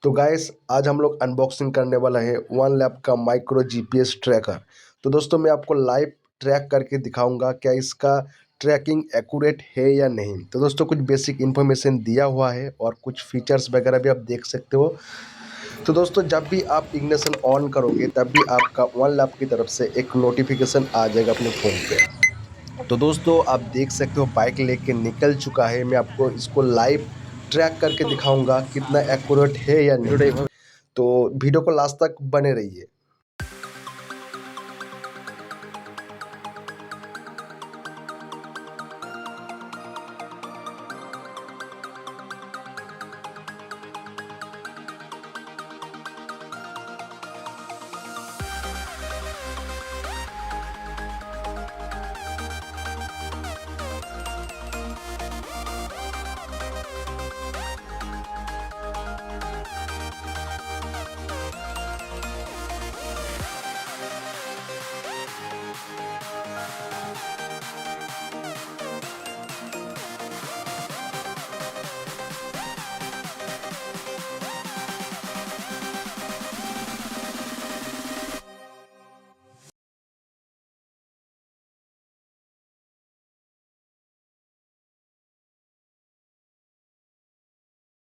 तो गाइस आज हम लोग अनबॉक्सिंग करने वाला है वन लैप का माइक्रो जीपीएस ट्रैकर। तो दोस्तों मैं आपको लाइव ट्रैक करके दिखाऊंगा क्या इसका ट्रैकिंग एक्यूरेट है या नहीं। तो दोस्तों कुछ बेसिक इन्फॉर्मेशन दिया हुआ है और कुछ फीचर्स वगैरह भी आप देख सकते हो। तो दोस्तों जब भी आप इग्निशन ऑन करोगे तब भी आपका वन लैप की तरफ से एक नोटिफिकेशन आ जाएगा अपने फ़ोन पे। तो दोस्तों आप देख सकते हो बाइक लेके निकल चुका है। मैं आपको इसको लाइव ट्रैक करके दिखाऊंगा कितना एक्यूरेट है या नहीं। तो वीडियो को लास्ट तक बने रहिए।